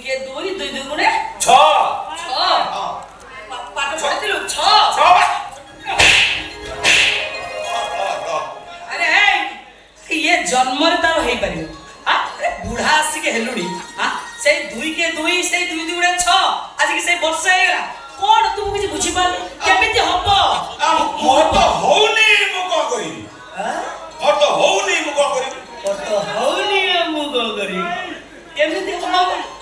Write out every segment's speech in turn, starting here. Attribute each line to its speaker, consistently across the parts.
Speaker 1: के दुई दुई दुई गुणे
Speaker 2: 6
Speaker 1: पाठ पढ़िथिलु 6 अरे ये जन्म रे तार हेई परियो अरे बुढ़ा आसी के हेलुडी हां से दुई के दुई से दुई दुई गुणे 6 आज के से वर्ष हेगला कोन तू किछ बुझी पाल केमिति हबो
Speaker 2: मोर तो होउनी मु को करी मोर तो होउनी मु को करी केमिति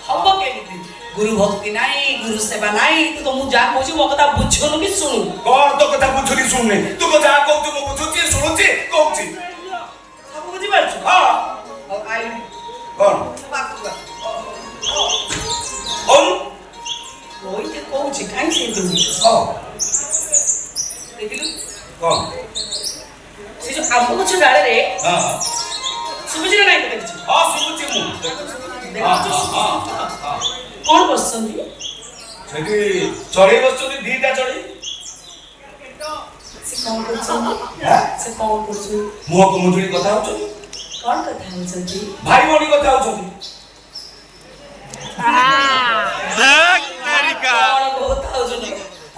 Speaker 2: हबो केमिति गुरु भक्ति नाही गुरु सेवा नाही तू तो मु जा कहू मो कथा बुझनु कि सुनु कोन तो कथा बुझुनी सुनने तू को जा कहू तू मु बुझुची सुनुची कहूची
Speaker 1: सब बुझी पारछु
Speaker 2: हां
Speaker 1: अब आई
Speaker 2: कोन
Speaker 1: बात
Speaker 2: हम
Speaker 1: ओइ ते कहूची काई से तू
Speaker 2: हां
Speaker 1: देखिलु
Speaker 2: कोन
Speaker 1: से जो आंब गछ डाले रे
Speaker 2: हां
Speaker 1: सुबुजी नाही तो देखछु
Speaker 2: हां सुबुची मु हां
Speaker 1: कौन बसंती
Speaker 2: सेठी चढ़ी बसुनी दीटा चढ़ी
Speaker 1: से कौन करछंती से कौन करछु
Speaker 2: मुह को मुंजड़ी कथा होचो
Speaker 1: कौन कथा होचंती
Speaker 2: भाई भौणी कथा होचो
Speaker 3: देख तरीका
Speaker 1: कौन कथा होचंती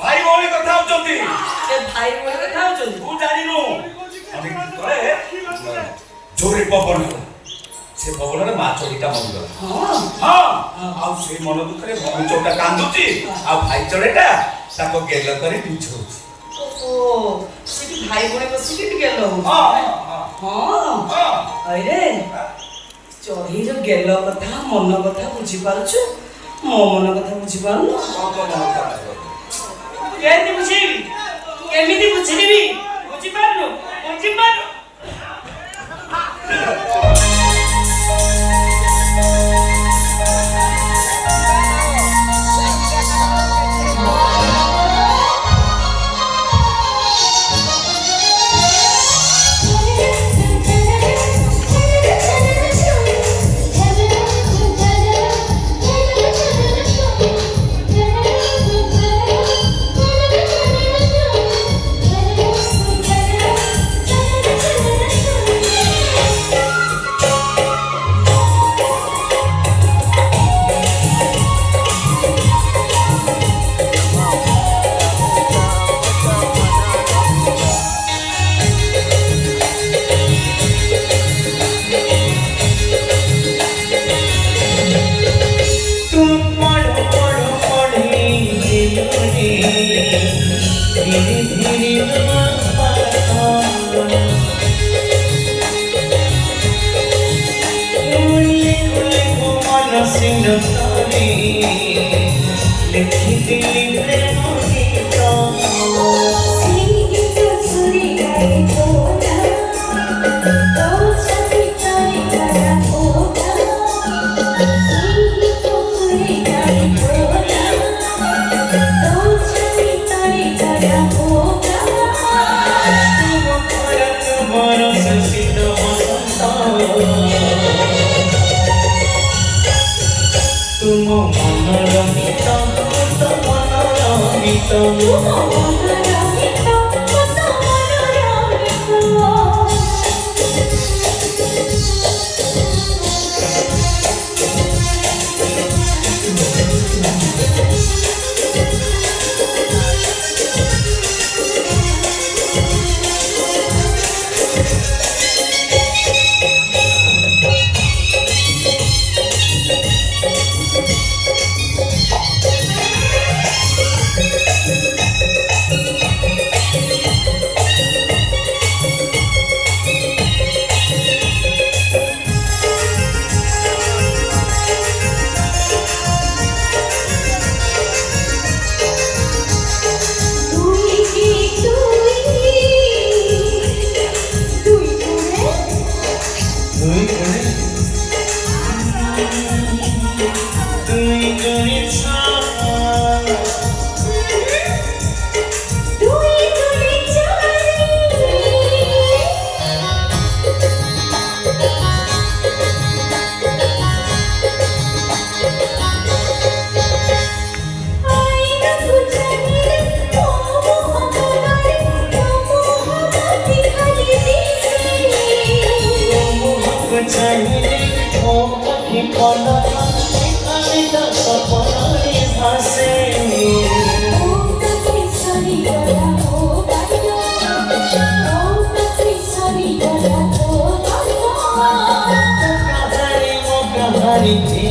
Speaker 2: भाई भौणी कथा होचंती
Speaker 1: से भाई बोल कथा होचंती
Speaker 2: तू जानिनु अभी करे जोरे पवन से पवन रे माछोडीटा मरगला
Speaker 1: हां
Speaker 2: हां आ से मन दुखरे भौणी चोटा कांदुची आ भाई चढ़ेटा ताको गेल करे पिछोची
Speaker 1: ओ से भाई बोले बसी के गेलो
Speaker 2: हां
Speaker 1: हां
Speaker 2: हां
Speaker 1: अरे चढ़ी जो गेलो कथा मन कथा बुझी पारछु मो मन कथा बुझी पारनु केति बुझीबी केमिति बुझीबी बुझी पारनु बुझी पारनु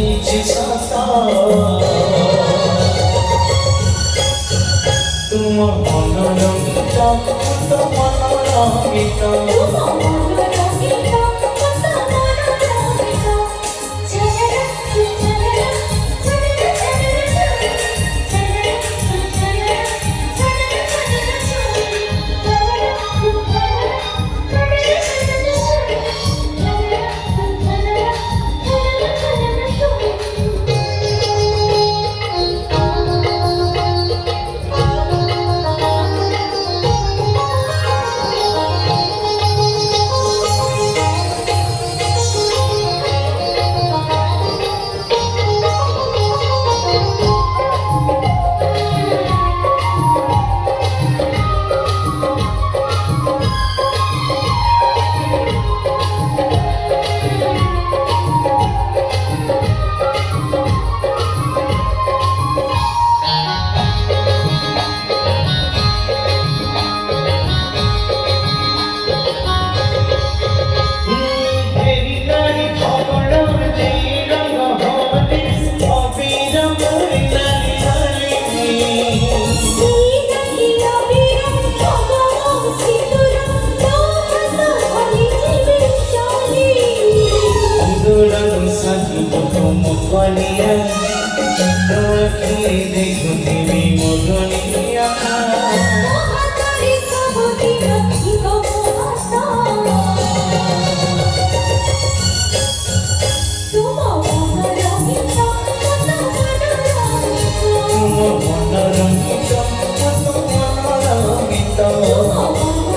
Speaker 4: ହେଇଛି ସତ ତୁମ ମନର ଗୀତ ତ ମନର ଗୀତ
Speaker 5: Oh